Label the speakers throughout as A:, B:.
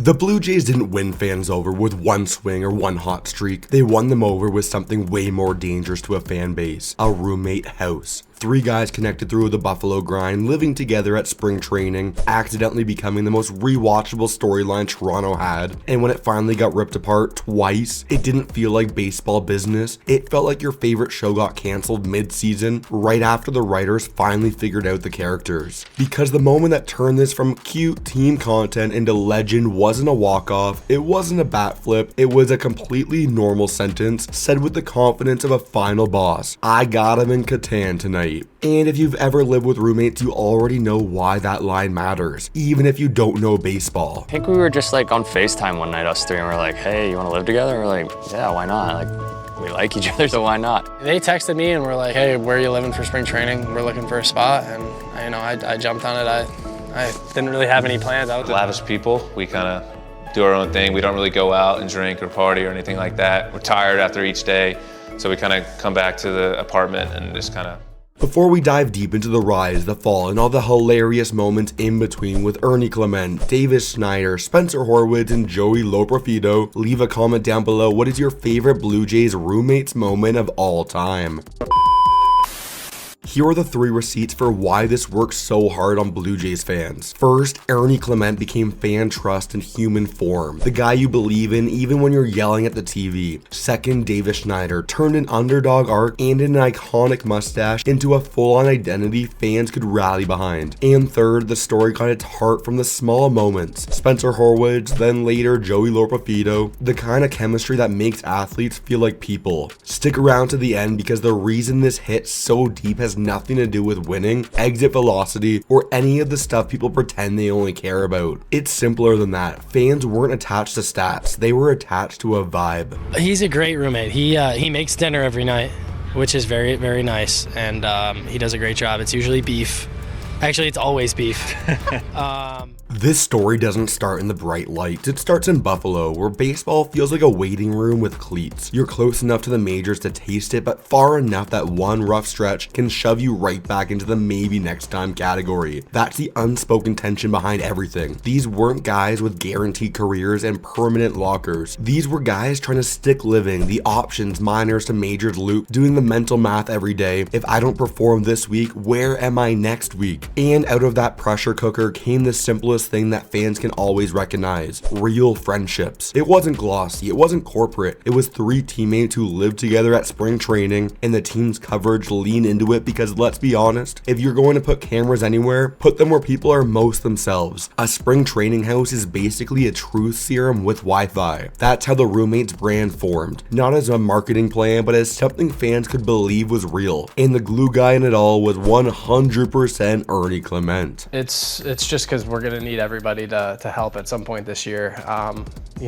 A: The Blue Jays didn't win fans over with one swing or one hot streak. They won them over with something way more dangerous to a fan base: a roommate house. 3 guys connected through the Buffalo grind, living together at spring training, accidentally becoming the most rewatchable storyline Toronto had. And when it finally got ripped apart twice, it didn't feel like baseball business. It felt like your favorite show got canceled mid-season, right after the writers finally figured out the characters. Because the moment that turned this from cute team content into legend wasn't a walk-off, it wasn't a bat flip, it was a completely normal sentence said with the confidence of a final boss. I got him in Catan tonight. And if you've ever lived with roommates, you already know why that line matters, even if you don't know baseball.
B: I think we were just like on FaceTime one night, us 3, and we're like, hey, you want to live together? And we're like, yeah, why not? Like, we like each other, so why not?
C: They texted me and were like, hey, where are you living for spring training? We're looking for a spot. And I jumped on it. I didn't really have any plans.
D: Lavish people, we kind of do our own thing. We don't really go out and drink or party or anything like that. We're tired after each day, so we kind of come back to the apartment and just kind of.
A: Before we dive deep into the rise, the fall, and all the hilarious moments in between with Ernie Clement, Davis Schneider, Spencer Horwitz, and Joey Loprofito, leave a comment down below. What is your favorite Blue Jays roommates moment of all time? Here are the 3 receipts for why this works so hard on Blue Jays fans. First, Ernie Clement became fan trust in human form, the guy you believe in even when you're yelling at the TV. Second, Davis Schneider turned an underdog arc and an iconic mustache into a full-on identity fans could rally behind. And third, the story got its heart from the small moments. Spencer Horwitz, then later Joey Loprofito, the kind of chemistry that makes athletes feel like people. Stick around to the end because the reason this hit so deep has nothing to do with winning, exit velocity, or any of the stuff people pretend they only care about. It's simpler than that. Fans weren't attached to stats, they were attached to a vibe.
C: He's a great roommate. He makes dinner every night, which is very, very nice, and he does a great job. It's usually beef. Actually, it's always beef.
A: This story doesn't start in the bright lights. It starts in Buffalo, where baseball feels like a waiting room with cleats. You're close enough to the majors to taste it, but far enough that one rough stretch can shove you right back into the maybe next time category. That's the unspoken tension behind everything. These weren't guys with guaranteed careers and permanent lockers. These were guys trying to stick living, the options, minors to majors loop, doing the mental math every day. If I don't perform this week, where am I next week? And out of that pressure cooker came the simplest thing that fans can always recognize: real friendships. It wasn't glossy, it wasn't corporate, it was 3 teammates who lived together at spring training, and the team's coverage leaned into it because, let's be honest, if you're going to put cameras anywhere, put them where people are most themselves. A spring training house is basically a truth serum with Wi-Fi. That's how the roommates brand formed, not as a marketing plan, but as something fans could believe was real. And the glue guy in it all was 100% Ernie Clement.
C: It's just because we're gonna need everybody to help at some point this year.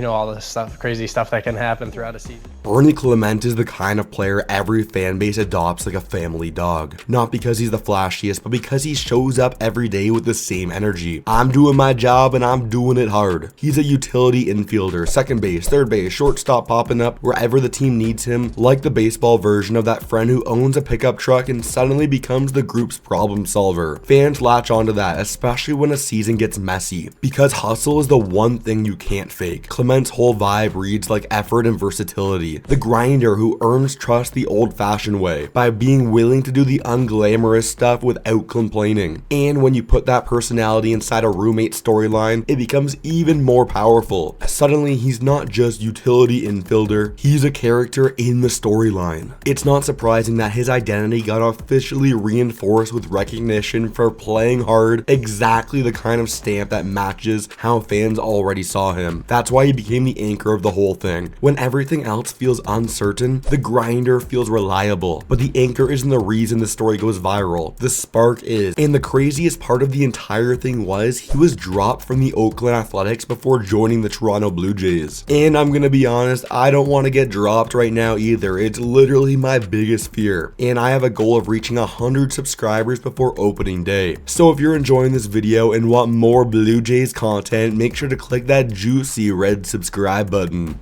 C: All the stuff, crazy stuff that can happen throughout a season.
A: Ernie Clement is the kind of player every fan base adopts like a family dog. Not because he's the flashiest, but because he shows up every day with the same energy. I'm doing my job and I'm doing it hard. He's a utility infielder, second base, third base, shortstop, popping up wherever the team needs him, like the baseball version of that friend who owns a pickup truck and suddenly becomes the group's problem solver. Fans latch onto that, especially when a season gets messy, because hustle is the one thing you can't fake. Clement's whole vibe reads like effort and versatility. The grinder who earns trust the old-fashioned way, by being willing to do the unglamorous stuff without complaining. And when you put that personality inside a roommate storyline, it becomes even more powerful. Suddenly, he's not just utility infielder, he's a character in the storyline. It's not surprising that his identity got officially reinforced with recognition for playing hard, exactly the kind of stamp that matches how fans already saw him. That's why he became the anchor of the whole thing. When everything else feels uncertain, the grinder feels reliable, but the anchor isn't the reason the story goes viral. The spark is. And the craziest part of the entire thing was he was dropped from the Oakland Athletics before joining the Toronto Blue Jays. And I'm gonna be honest, I don't want to get dropped right now either. It's literally my biggest fear. And I have a goal of reaching 100 subscribers before opening day. So if you're enjoying this video and want more Blue Jays content, make sure to click that juicy red subscribe button.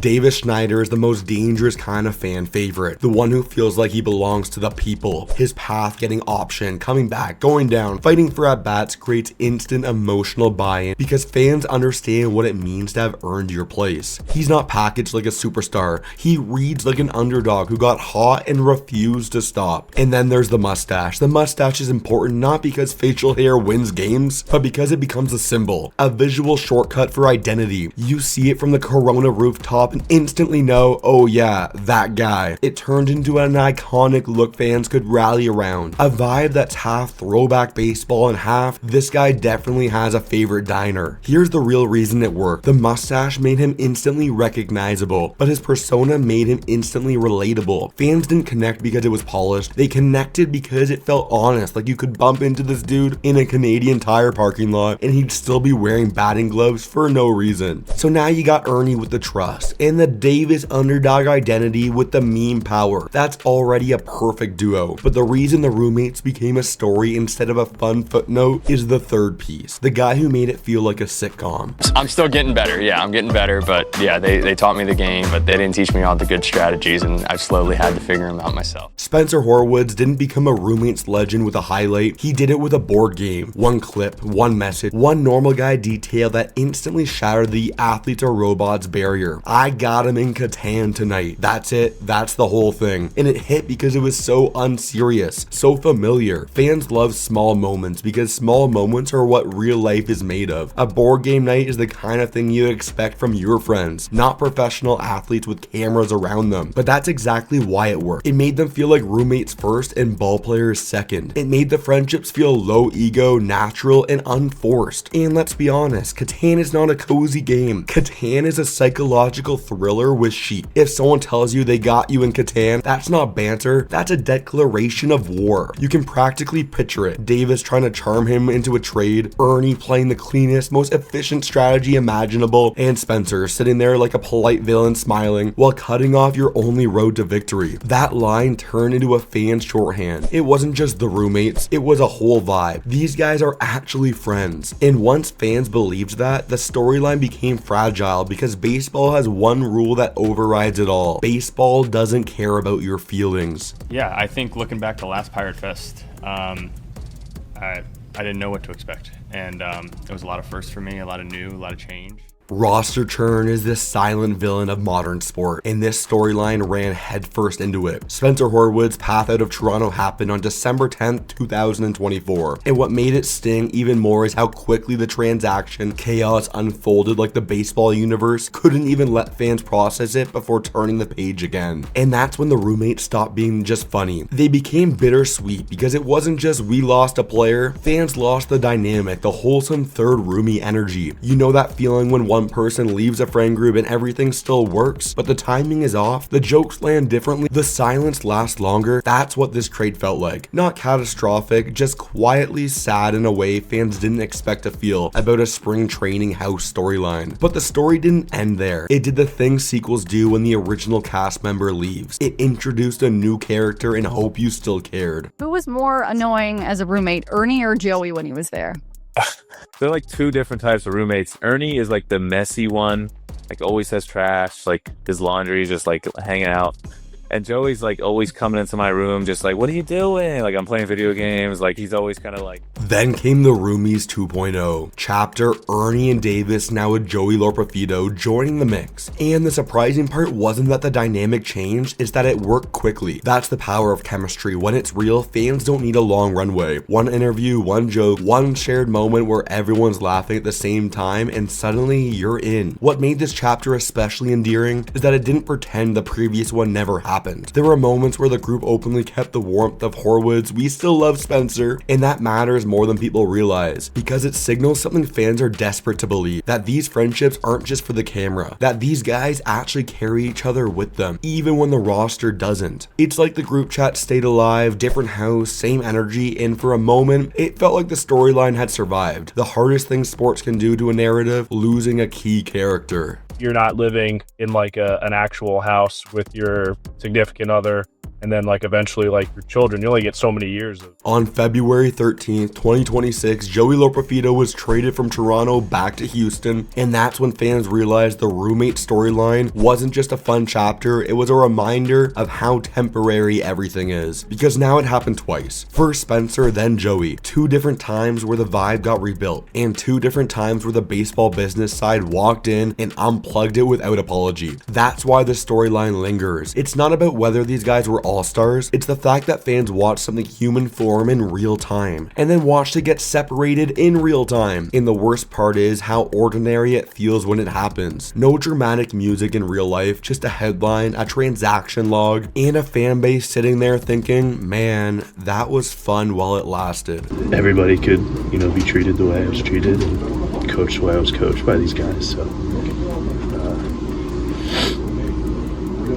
A: Davis Schneider is the most dangerous kind of fan favorite, the one who feels like he belongs to the people. His path getting optioned, coming back, going down, fighting for at-bats creates instant emotional buy-in because fans understand what it means to have earned your place. He's not packaged like a superstar. He reads like an underdog who got hot and refused to stop. And then there's the mustache. The mustache is important not because facial hair wins games, but because it becomes a symbol, a visual shortcut for identity. You see it from the Corona rooftop and instantly know, oh yeah, that guy. It turned into an iconic look fans could rally around. A vibe that's half throwback baseball and half, this guy definitely has a favorite diner. Here's the real reason it worked. The mustache made him instantly recognizable, but his persona made him instantly relatable. Fans didn't connect because it was polished. They connected because it felt honest, like you could bump into this dude in a Canadian Tire parking lot and he'd still be wearing batting gloves for no reason. So now you got Ernie with the trust and the Davis underdog identity with the meme power. That's already a perfect duo. But the reason the roommates became a story instead of a fun footnote is the third piece, the guy who made it feel like a sitcom.
B: I'm still getting better. Yeah, I'm getting better. But yeah, they taught me the game, but they didn't teach me all the good strategies, and I've slowly had to figure them out myself.
A: Spencer Horwitz didn't become a roommates legend with a highlight. He did it with a board game. One clip, one message, one normal guy detail that instantly shattered the athletes or robots barrier. I got him in Catan tonight. That's it. That's the whole thing. And it hit because it was so unserious, so familiar. Fans love small moments because small moments are what real life is made of. A board game night is the kind of thing you expect from your friends, not professional athletes with cameras around them. But that's exactly why it worked. It made them feel like roommates first and ball players second. It made the friendships feel low ego, natural, and unforced. And let's be honest, Catan is not a cozy game. Catan is a psychological thriller with sheep. If someone tells you they got you in Catan, that's not banter, that's a declaration of war. You can practically picture it. Davis trying to charm him into a trade, Ernie playing the cleanest, most efficient strategy imaginable, and Spencer sitting there like a polite villain smiling while cutting off your only road to victory. That line turned into a fan's shorthand. It wasn't just the roommates, it was a whole vibe. These guys are actually friends. And once fans believed that, the storyline became fragile because baseball has one rule that overrides it all. Baseball doesn't care about your feelings.
E: Yeah, I think looking back to last Pirate Fest, I didn't know what to expect. And it was a lot of firsts for me, a lot of new, a lot of change.
A: Roster churn is the silent villain of modern sport, and this storyline ran headfirst into it. Spencer Horwitz's path out of Toronto happened on December 10th, 2024, and what made it sting even more is how quickly the transaction chaos unfolded. Like the baseball universe couldn't even let fans process it before turning the page again. And that's when the roommates stopped being just funny. They became bittersweet because it wasn't just we lost a player, fans lost the dynamic, the wholesome third roomie energy. You know that feeling when one person leaves a friend group and everything still works, but the timing is off, the jokes land differently, the silence lasts longer. That's what this trade felt like. Not catastrophic, just quietly sad in a way fans didn't expect to feel about a spring training house storyline. But the story didn't end there. It did the thing sequels do when the original cast member leaves. It introduced a new character and hope you still cared.
F: Who was more annoying as a roommate, Ernie or Joey when he was there?
G: They're like two different types of roommates. Ernie is like the messy one, like always has trash, like his laundry is just like hanging out. And Joey's like always coming into my room just like, what are you doing? Like I'm playing video games. Like he's always kind of like.
A: Then came the Roomies 2.0 chapter, Ernie and Davis, now with Joey Lorpofito joining the mix. And the surprising part wasn't that the dynamic changed, it's that it worked quickly. That's the power of chemistry. When it's real, fans don't need a long runway. One interview, one joke, one shared moment where everyone's laughing at the same time and suddenly you're in. What made this chapter especially endearing is that it didn't pretend the previous one never happened. There were moments where the group openly kept the warmth of Horwitz, we still love Spencer, and that matters more than people realize because it signals something fans are desperate to believe, that these friendships aren't just for the camera, that these guys actually carry each other with them, even when the roster doesn't. It's like the group chat stayed alive, different house, same energy, and for a moment, it felt like the storyline had survived. The hardest thing sports can do to a narrative, losing a key character.
H: You're not living in like an actual house with your significant other And then like eventually like your children, you only get so many years of.
A: On February 13th, 2026, Joey Lopafito was traded from Toronto back to Houston, and that's when fans realized the roommate storyline wasn't just a fun chapter, it was a reminder of how temporary everything is. Because now it happened twice. First Spencer, then Joey. 2 different times where the vibe got rebuilt, and 2 different times where the baseball business side walked in and unplugged it without apology. That's why the storyline lingers. It's not about whether these guys were all-stars, it's the fact that fans watched something human form in real time, and then watched it get separated in real time. And the worst part is how ordinary it feels when it happens. No dramatic music in real life, just a headline, a transaction log, and a fan base sitting there thinking, man, that was fun while it lasted.
I: Everybody could, be treated the way I was treated and coached the way I was coached by these guys. So,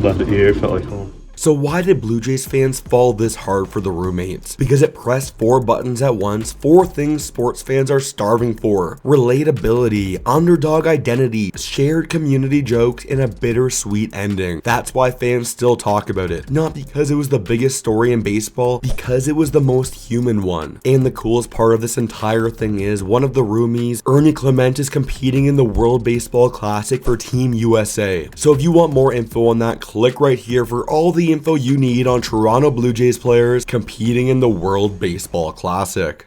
I: loved it here, felt like home.
A: So why did Blue Jays fans fall this hard for the roommates? Because it pressed 4 buttons at once, 4 things sports fans are starving for: relatability, underdog identity, shared community jokes, and a bittersweet ending. That's why fans still talk about it. Not because it was the biggest story in baseball, because it was the most human one. And the coolest part of this entire thing is one of the roomies, Ernie Clement, is competing in the World Baseball Classic for Team USA. So if you want more info on that, click right here for all the info you need on Toronto Blue Jays players competing in the World Baseball Classic.